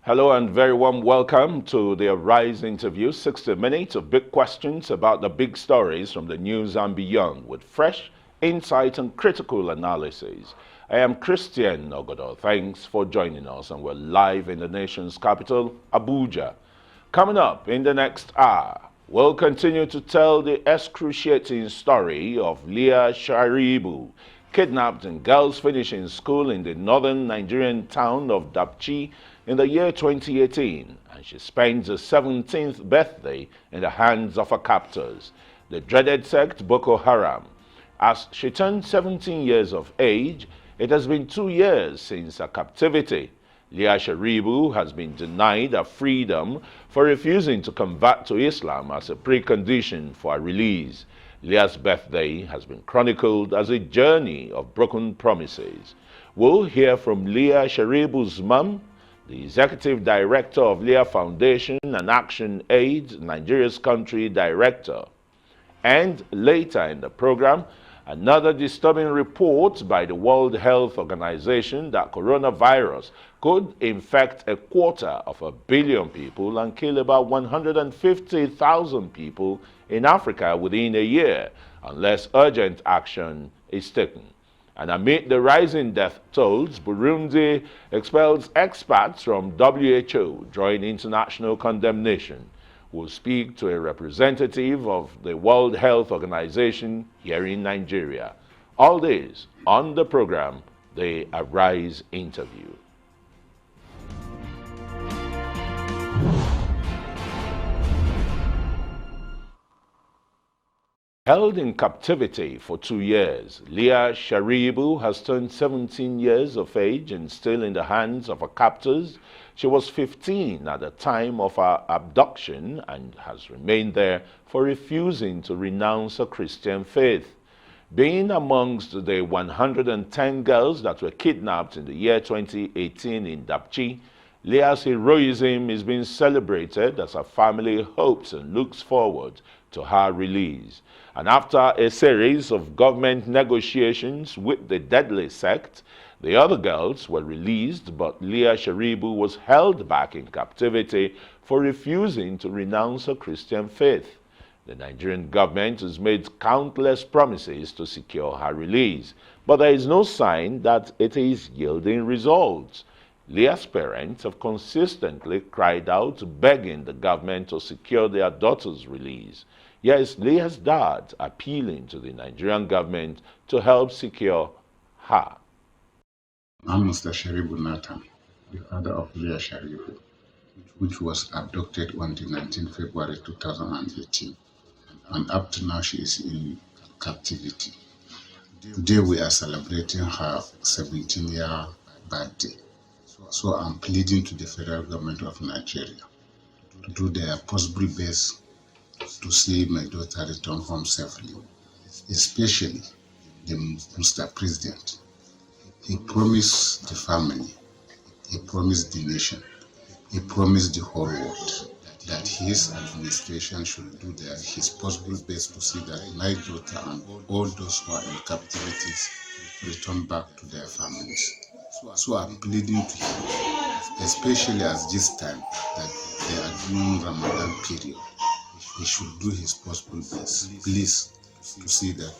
Hello and very warm welcome to the Arise interview, 60 minutes of big questions about the big stories from the news and beyond with fresh insight and critical analysis. I am Christian Ogodo. Thanks for joining us, and we're live in the nation's capital, Abuja. Coming up in the next hour, we'll continue to tell the excruciating story of Leah Sharibu, kidnapped in girls finishing school in the Northern Nigerian town of Dapchi in the year 2018, and she spends her 17th birthday in the hands of her captors, the dreaded sect Boko Haram. As she turned 17 years of age, it has been 2 years since her captivity. Leah Sharibu has been denied her freedom for refusing to convert to Islam as a precondition for her release. Leah's birthday has been chronicled as a journey of broken promises. We'll hear from Leah Sharibu's mum, the executive director of Leah Foundation and ActionAid, Nigeria's country director. And later in the program, another disturbing report by the World Health Organization that coronavirus could infect 250 million people and kill about 150,000 people in Africa within a year, unless urgent action is taken. And amid the rising death tolls, Burundi expels experts from WHO, drawing international condemnation. We'll speak to a representative of the World Health Organization here in Nigeria. All this on the program, the Arise interview. Held in captivity for 2 years, Leah Sharibu has turned 17 years of age and still in the hands of her captors. She was 15 at the time of her abduction and has remained there for refusing to renounce her Christian faith. Being amongst the 110 girls that were kidnapped in the year 2018 in Dapchi, Leah's heroism is being celebrated as her family hopes and looks forward to her release. And after a series of government negotiations with the deadly sect, the other girls were released, but Leah Sharibu was held back in captivity for refusing to renounce her Christian faith. The Nigerian government has made countless promises to secure her release, but there is no sign that it is yielding results. Leah's parents have consistently cried out, begging the government to secure their daughter's release. Yes, Leah's dad appealing to the Nigerian government to help secure her. I'm Mr. Sharibu Nathan, the father of Leah Sharibu, which was abducted on the 19th February 2018. And up to now, she is in captivity. Today, we are celebrating her 17-year birthday. So I'm pleading to the federal government of Nigeria to do their possible best to see my daughter return home safely, especially the Mr. President. He promised the family, he promised the nation, he promised the whole world that his administration should do his possible best to see that my daughter and all those who are in captivities return back to their families. So I'm pleading to him, especially at this time that they are doing Ramadan period. He should do his possible best, please, to see that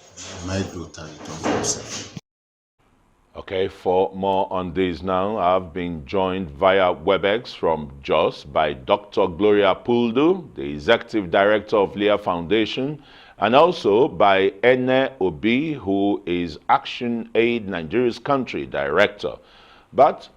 my daughter returns home safely. Okay, for more on this now, I've been joined via WebEx from Jos by Dr. Gloria Puldu, the Executive Director of Leah Foundation, and also by Ene Obi, who is ActionAid Nigeria's country director. But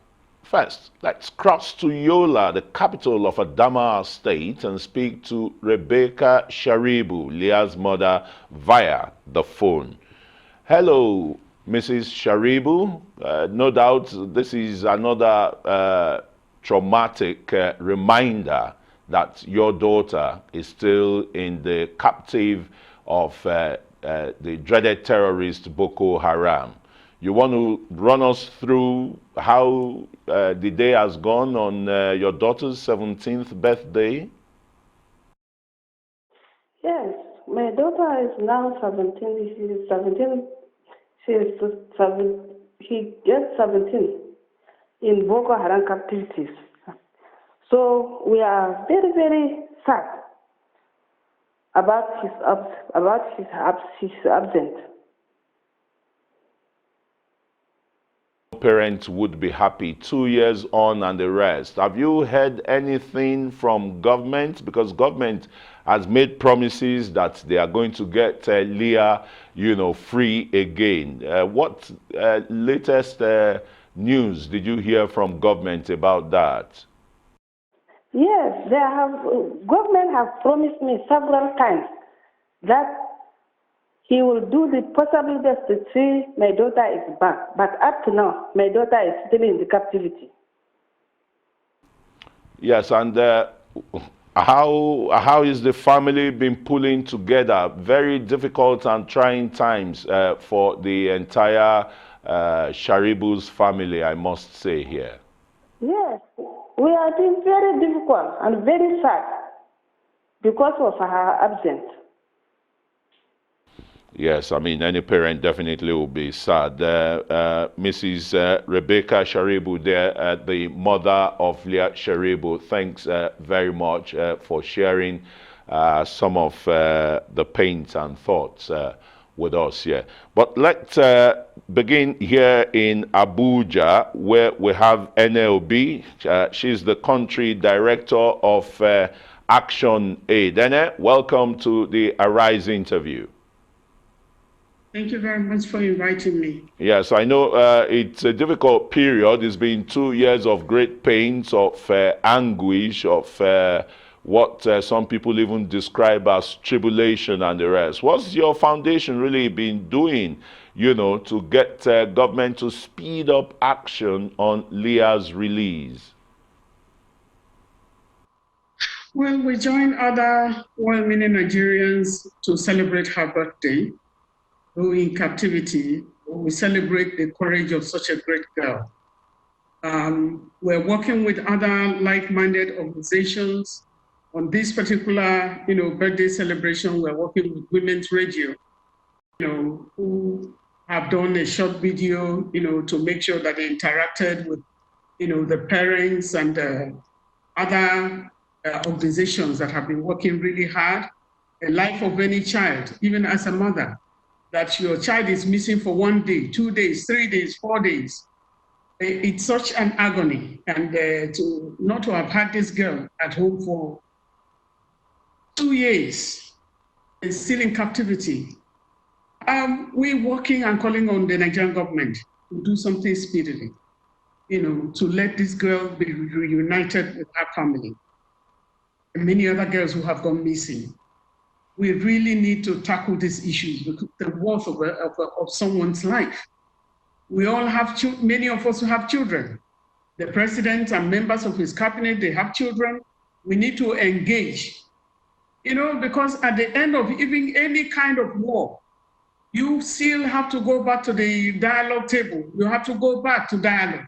first, let's cross to Yola, the capital of Adamawa State, and speak to Rebecca Sharibu, Leah's mother, via the phone. Hello, Mrs. Sharibu. No doubt this is another traumatic reminder that your daughter is still in the captive of the dreaded terrorist Boko Haram. You want to run us through how the day has gone on your daughter's 17th birthday? Yes, my daughter is now 17. She's 17. He gets 17 in Boko Haram captivities. So we are very, very sad about his absence. Parents would be happy 2 years on and the rest. Have you heard anything from government? Because government has made promises that they are going to get Leah, free again. What latest news did you hear from government about that? Yes, government have promised me several times that he will do the possible best to see my daughter is back. But up to now, my daughter is still in the captivity. Yes, and how is the family been pulling together? Very difficult and trying times for the entire Sharibu's family, I must say here. Yes, we are being very difficult and very sad because of her absence. Yes, I mean, any parent definitely will be sad. Mrs. Rebecca Sharibu there, the mother of Leah Sharibu, thanks very much for sharing some of the pains and thoughts with us here. But let's begin here in Abuja, where we have NLB. She's the country director of ActionAid. Ene, welcome to the Arise interview. Thank you very much for inviting me. Yes, I know it's a difficult period. It's been 2 years of great pains, of anguish, of what some people even describe as tribulation and the rest. What's your foundation really been doing, to get government to speed up action on Leah's release? Well, we join other well-meaning Nigerians to celebrate her birthday. Who in captivity, we celebrate the courage of such a great girl. We're working with other like-minded organizations on this particular, birthday celebration. We're working with Women's Radio, who have done a short video, to make sure that they interacted with, the parents and other organizations that have been working really hard. The life of any child, even as a mother, that your child is missing for 1 day, 2 days, 3 days, 4 days. It's such an agony. And not to have had this girl at home for 2 years, and still in captivity. We're working and calling on the Nigerian government to do something speedily, to let this girl be reunited with her family and many other girls who have gone missing. We really need to tackle these issues, the worth of someone's life. We all have, many of us who have children. The president and members of his cabinet, they have children. We need to engage, because at the end of even any kind of war, you still have to go back to the dialogue table. You have to go back to dialogue.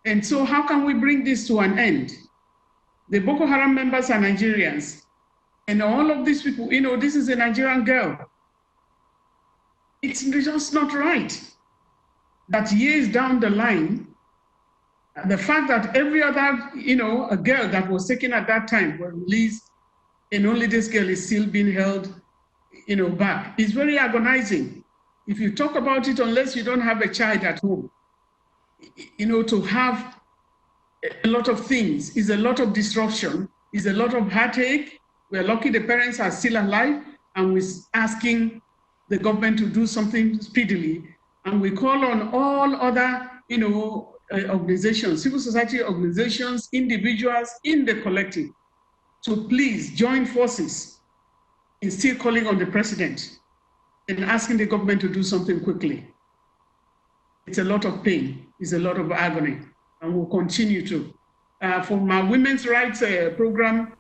And so how can we bring this to an end? The Boko Haram members are Nigerians. And all of these people, this is a Nigerian girl. It's just not right that years down the line, the fact that every other, a girl that was taken at that time was released, and only this girl is still being held, back. It's very agonizing. If you talk about it, unless you don't have a child at home, to have a lot of things is a lot of disruption, is a lot of heartache. We're lucky the parents are still alive, and we're asking the government to do something speedily. And we call on all other, organizations, civil society organizations, individuals in the collective to please join forces in still calling on the president and asking the government to do something quickly. It's a lot of pain, it's a lot of agony, and we'll continue to. For my women's rights program,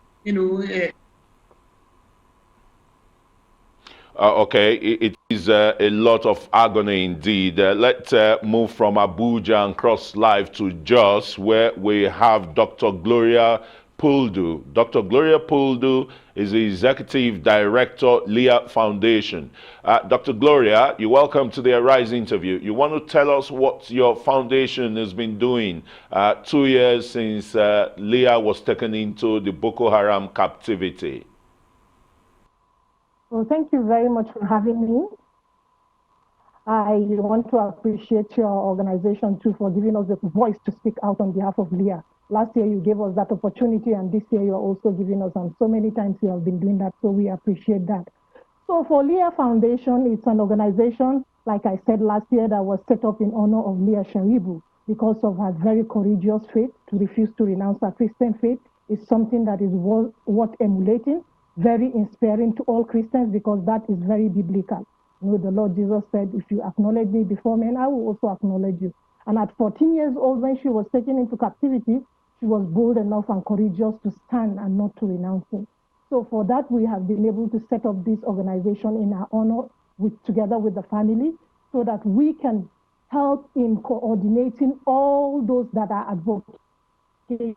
okay, it is a lot of agony indeed. Let's move from Abuja and cross live to Jos, where we have Dr. Gloria Puldu. Dr. Gloria Puldu is the Executive Director, Leah Foundation. Dr. Gloria, you're welcome to the Arise interview. You want to tell us what your foundation has been doing 2 years since Leah was taken into the Boko Haram captivity? Well, thank you very much for having me. I want to appreciate your organization too for giving us the voice to speak out on behalf of Leah. Last year you gave us that opportunity, and this year you're also giving us, and so many times you have been doing that, so we appreciate that. So for Leah Foundation, it's an organization, like I said last year, that was set up in honor of Leah Sharibu because of her very courageous faith. To refuse to renounce her Christian faith is something that is worth emulating, very inspiring to all Christians because that is very biblical. You know, the Lord Jesus said, if you acknowledge me before men, I will also acknowledge you. And at 14 years old, when she was taken into captivity, she was bold enough and courageous to stand and not to renounce him. So for that, we have been able to set up this organization in our honor together with the family so that we can help in coordinating all those that are advocating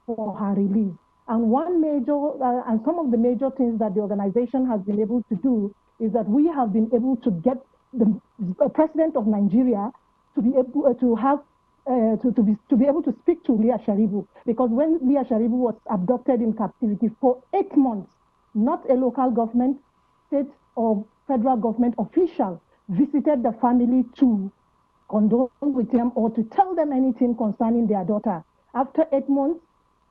for her release. And one major, and some of the major things that the organization has been able to do is that we have been able to get the president of Nigeria to be able to have to be able to speak to Leah Sharibu, because when Leah Sharibu was abducted in captivity for 8 months, not a local government, state or federal government official visited the family to condole with them or to tell them anything concerning their daughter. After 8 months,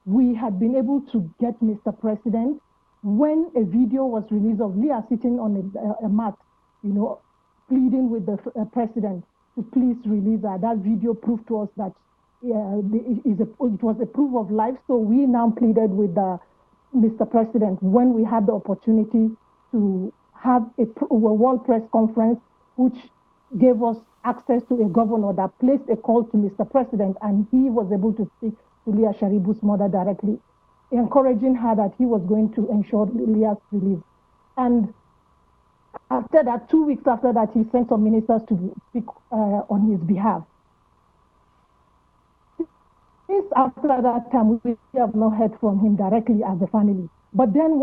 we had been able to get Mr. President when a video was released of Leah sitting on a mat, you know, pleading with the president to please release her. That video proved to us that it was a proof of life. So we now pleaded with Mr. President when we had the opportunity to have a world press conference, which gave us access to a governor that placed a call to Mr. President, and he was able to speak to Leah Sharibu's mother directly, encouraging her that he was going to ensure Leah's release. And after that, 2 weeks after that, he sent some ministers to speak on his behalf. Since after that time, we have not heard from him directly as a family. But then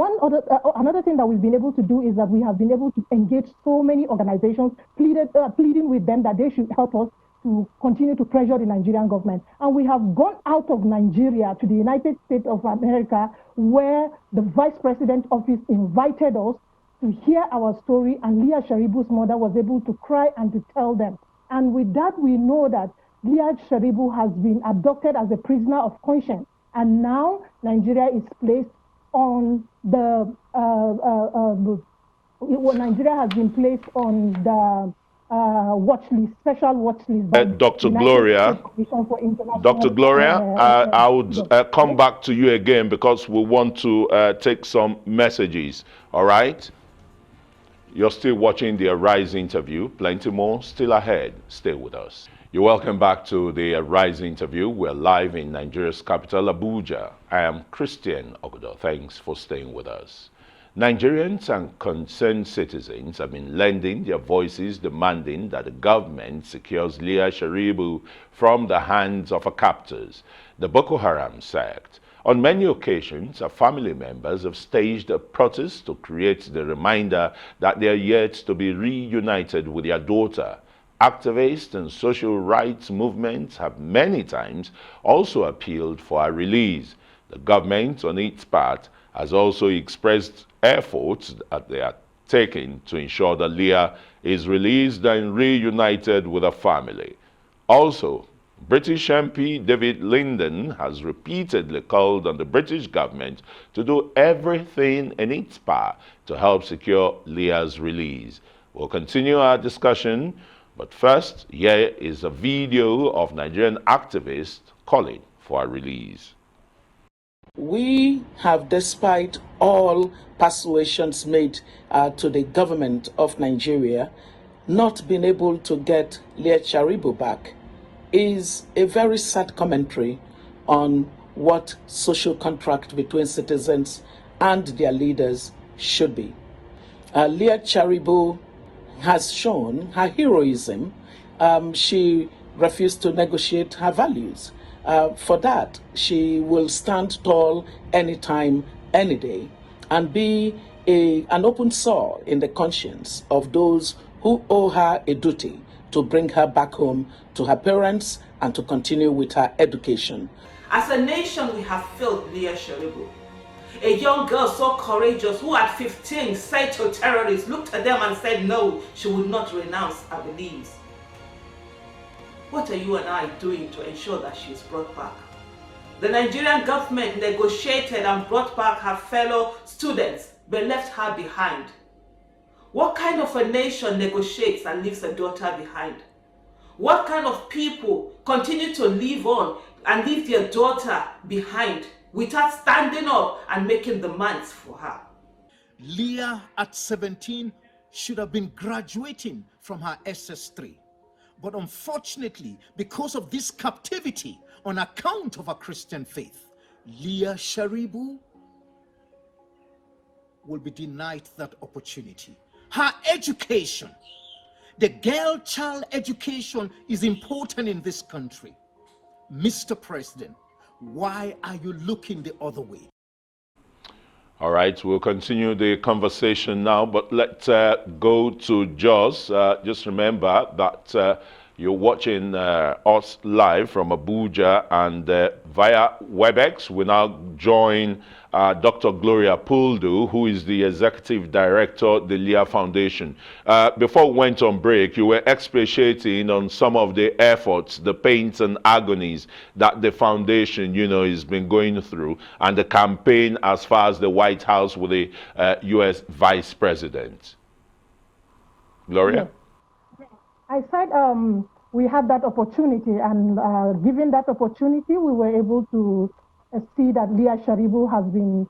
another thing that we've been able to do is that we have been able to engage so many organizations, pleading with them that they should help us to continue to pressure the Nigerian government. And we have gone out of Nigeria to the United States of America, where the Vice President's office invited us to hear our story, and Leah Sharibu's mother was able to cry and to tell them. And with that, we know that Leah Sharibu has been abducted as a prisoner of conscience, and now Nigeria is placed on the Nigeria has been placed on the watch list, special watch list. Dr. Gloria, I would come back to you again because we want to take some messages. All right? You're still watching the Arise interview. Plenty more still ahead. Stay with us. You're welcome back to the Arise interview. We're live in Nigeria's capital, Abuja. I am Christian Ogudo. Thanks for staying with us. Nigerians and concerned citizens have been lending their voices demanding that the government secures Leah Sharibu from the hands of her captors, the Boko Haram sect. On many occasions, her family members have staged a protest to create the reminder that they are yet to be reunited with their daughter. Activists and social rights movements have many times also appealed for her release. The government, on its part, has also expressed efforts that they are taking to ensure that Leah is released and reunited with her family. Also, British MP David Linden has repeatedly called on the British government to do everything in its power to help secure Leah's release. We'll continue our discussion, but first, here is a video of Nigerian activists calling for her release. We have, despite all persuasions made to the government of Nigeria, not been able to get Leah Sharibu back. Is a very sad commentary on what social contract between citizens and their leaders should be. Leah Sharibu has shown her heroism. She refused to negotiate her values. For that, she will stand tall anytime, any day, and be an open sore in the conscience of those who owe her a duty to bring her back home to her parents and to continue with her education. As a nation, we have failed Leah Sharibu, a young girl so courageous who at 15 said to terrorists, looked at them and said no, she would not renounce her beliefs. What are you and I doing to ensure that she is brought back? The Nigerian government negotiated and brought back her fellow students, but left her behind. What kind of a nation negotiates and leaves a daughter behind? What kind of people continue to live on and leave their daughter behind without standing up and making demands for her? Leah at 17 should have been graduating from her SS3. But unfortunately, because of this captivity on account of her Christian faith, Leah Sharibu will be denied that opportunity. Her education, the girl-child education, is important in this country. Mr. President, why are you looking the other way? All right, we'll continue the conversation now, but let's go to Jos. Just remember that you're watching us live from Abuja, and via WebEx, we now join Dr. Gloria Puldu, who is the Executive Director of the Leah Foundation. Before we went on break, you were expatiating on some of the efforts, the pains and agonies that the foundation, has been going through, and the campaign as far as the White House with the U.S. Vice President. Gloria? Yes. I said we had that opportunity, and given that opportunity, we were able to see that Leah Sharibu has been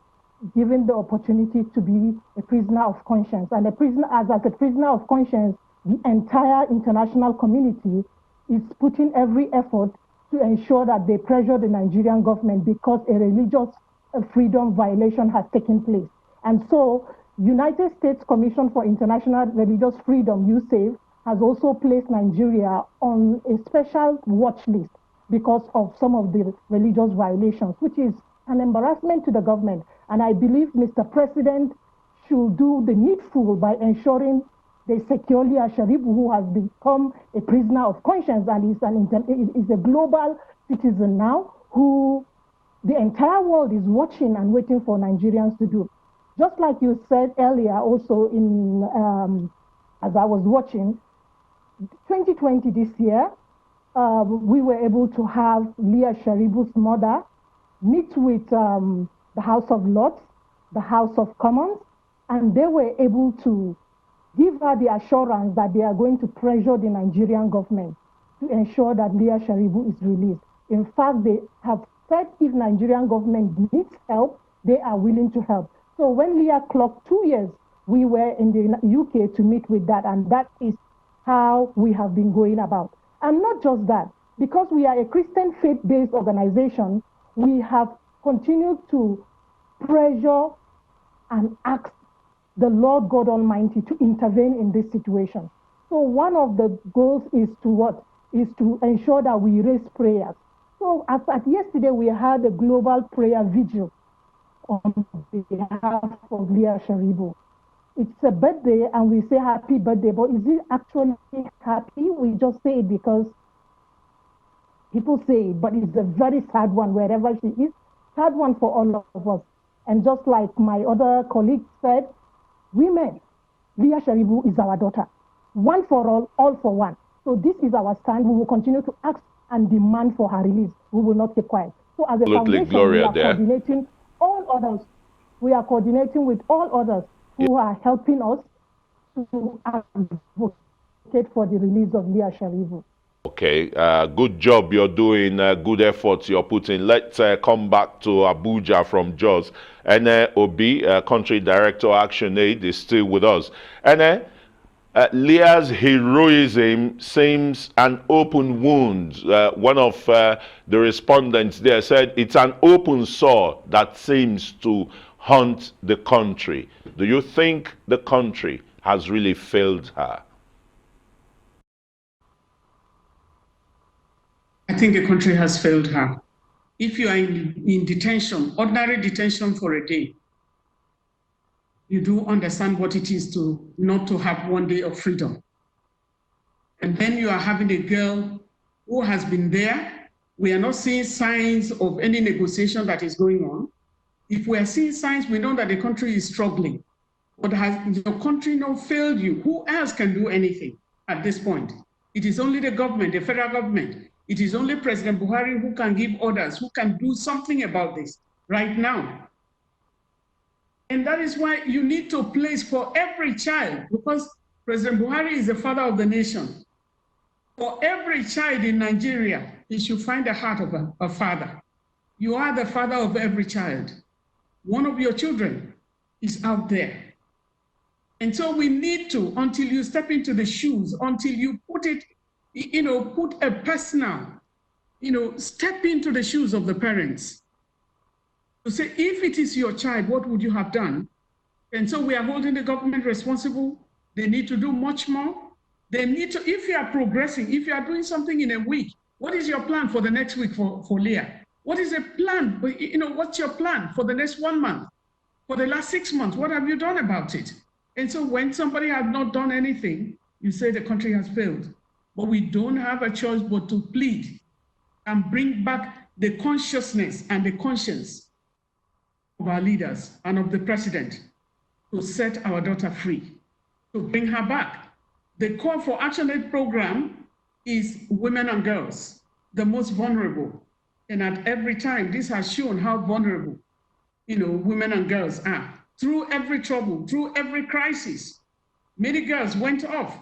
given the opportunity to be a prisoner of conscience. And as a prisoner of conscience, the entire international community is putting every effort to ensure that they pressure the Nigerian government because a religious freedom violation has taken place. And so, United States Commission for International Religious Freedom, USAFE, has also placed Nigeria on a special watch list because of some of the religious violations, which is an embarrassment to the government. And I believe Mr. President should do the needful by ensuring they secure Leah Sharibu, who has become a prisoner of conscience and is a global citizen now, who the entire world is watching and waiting for Nigerians to do. Just like you said earlier, also as I was watching, 2020 this year, we were able to have Leah Sharibu's mother meet with the House of Lords, the House of Commons, and they were able to give her the assurance that they are going to pressure the Nigerian government to ensure that Leah Sharibu is released. In fact, they have said if Nigerian government needs help, they are willing to help. So when Leah clocked 2 years, we were in the UK to meet with that, and that is how we have been going about. And not just that, because we are a Christian faith-based organization, we have continued to pressure and ask the Lord God Almighty to intervene in this situation. So one of the goals is to what? Is to ensure that we raise prayers. So as at yesterday, we had a global prayer vigil on behalf of Leah Sharibu. It's a birthday, and we say happy birthday, but is it actually happy? We just say it because people say it, but it's a very sad one wherever she is. Sad one for all of us. And just like my other colleague said, women, Leah Sharibu is our daughter. One for all for one. So this is our stand. We will continue to ask and demand for her release. We will not keep quiet. So as a foundation, we are coordinating all others. We are coordinating with all others who are helping us to advocate for the release of Leah Sharibu. Okay, good job you're doing, good efforts you're putting. Let's come back to Abuja from Jos. And Obi, Country Director ActionAid, is still with us. And Leah's heroism seems an open wound. One of the respondents there said it's an open sore that seems to haunt the country. Do you think the country has really failed her? I think the country has failed her. if you are in detention, ordinary detention for a day, you do understand what it is to not to have 1 day of freedom. And then you are having a girl who has been there. We are not seeing signs of any negotiation that is going on. If we are seeing signs, we know that the country is struggling. But has your country not failed you? Who else can do anything at this point? It is only the government, the federal government. It is only President Buhari who can give orders, who can do something about this right now. And that is why you need to place for every child, because President Buhari is the father of the nation. For every child in Nigeria, he should find the heart of a father. You are the father of every child. One of your children is out there. And so we need to, until you step into the shoes, until you put it, put a personal, step into the shoes of the parents. To say, if it is your child, what would you have done? And so we are holding the government responsible. They need to do much more. They need to, if you are progressing, if you are doing something in a week, what is your plan for the next week for Leah? What is a plan? What's your plan for the next 1 month? For the last 6 months, what have you done about it? And so when somebody has not done anything, you say the country has failed. But we don't have a choice but to plead and bring back the consciousness and the conscience of our leaders and of the president to set our daughter free, to bring her back. The call for ActionAid program is women and girls, the most vulnerable. And at every time, this has shown how vulnerable, women and girls are. Through every trouble, through every crisis, many girls went off.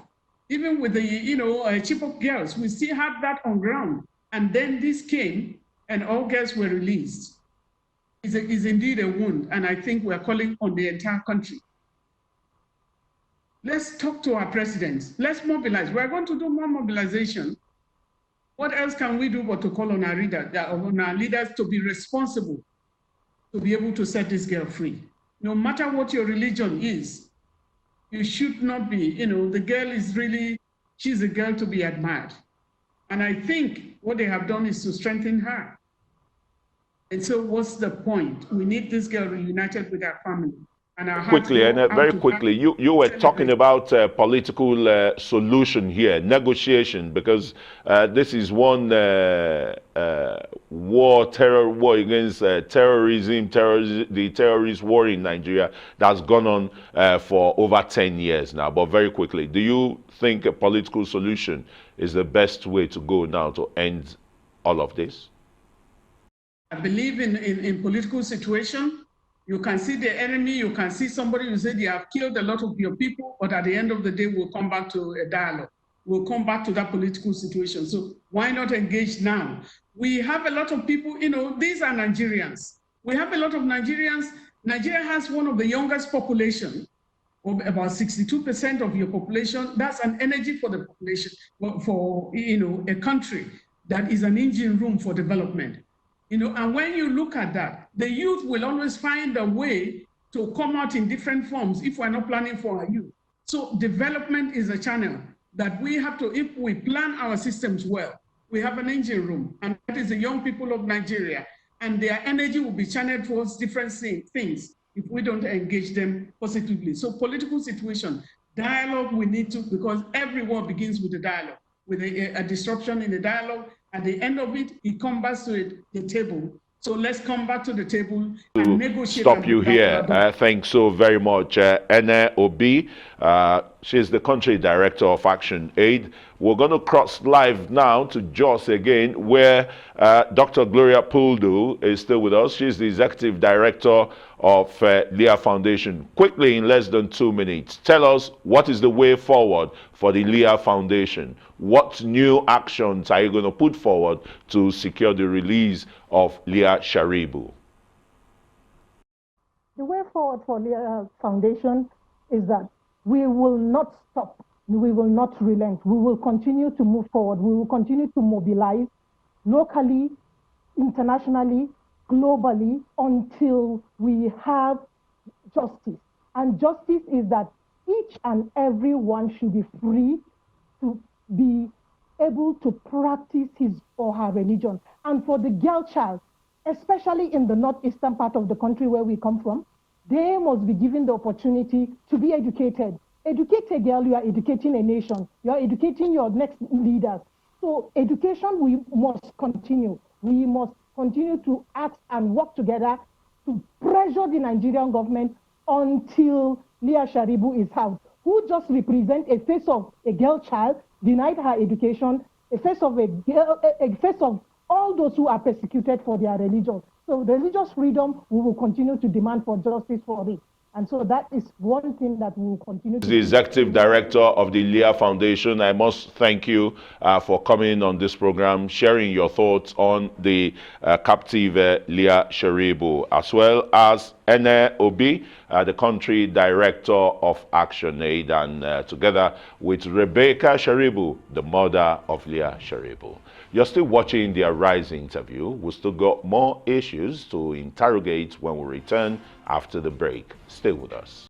Even with the, Chibok girls, we still have that on ground. And then this came, and all girls were released. Is indeed a wound, and I think we're calling on the entire country. Let's talk to our presidents. Let's mobilize. We're going to do more mobilization. What else can we do but to call on our leaders to be responsible, to be able to set this girl free? No matter what your religion is, you should not be, the girl is really, she's a girl to be admired. And I think what they have done is to strengthen her. And so what's the point? We need this girl reunited with her family. And our quickly, and very quickly, you were talking about political solution here, negotiation, because this is one terror war against terrorism, the terrorist war in Nigeria that's gone on for over 10 years now. But very quickly, do you think a political solution is the best way to go now to end all of this? I believe in political situation. You can see the enemy, you can see somebody who said they have killed a lot of your people, but at the end of the day, we'll come back to a dialogue. We'll come back to that political situation. So why not engage now? We have a lot of people, these are Nigerians. We have a lot of Nigerians. Nigeria has one of the youngest population, of about 62% of your population. That's an energy for the population, for a country that is an engine room for development. And when you look at that, the youth will always find a way to come out in different forms if we're not planning for our youth. So development is a channel that we have to, if we plan our systems well, we have an engine room, and that is the young people of Nigeria, and their energy will be channeled towards different things if we don't engage them positively. So political situation, dialogue we need to, because every war begins with a dialogue, with a disruption in the dialogue. At the end of it, it comes back to the table. So let's come back to the table and negotiate. Stop you here. Thanks so very much. Ene Obi, she's the country director of ActionAid. We're going to cross live now to Jos again, where Dr. Gloria Puldu is still with us. She's the executive director of Leah Foundation. Quickly, in less than 2 minutes, tell us what is the way forward for the Leah Foundation. What new actions are you going to put forward to secure the release of Leah Sharibu? The way forward for Leah Foundation is that we will not stop. We will not relent. We will continue to move forward. We will continue to mobilize locally, internationally, globally, until we have justice. And justice is that each and every one should be free to be able to practice his or her religion. And for the girl child, especially in the northeastern part of the country where we come from, they must be given the opportunity to be educated. Educate a girl, you are educating a nation. You are educating your next leaders. So education, we must continue. We must continue to act and work together to pressure the Nigerian government until Leah Sharibu is out, who just represents a face of a girl child, denied her education, a face of a face of all those who are persecuted for their religion. So religious freedom, we will continue to demand for justice for it. And so that is one thing that we will continue to The Executive Director of the Leah Foundation, I must thank you for coming on this program, sharing your thoughts on the captive Leah Sharibu, as well as Ene Obi, the Country Director of ActionAid, and together with Rebecca Sharibu, the mother of Leah Sharibu. You're still watching the Arise interview. We've still got more issues to interrogate when we return after the break. Stay with us.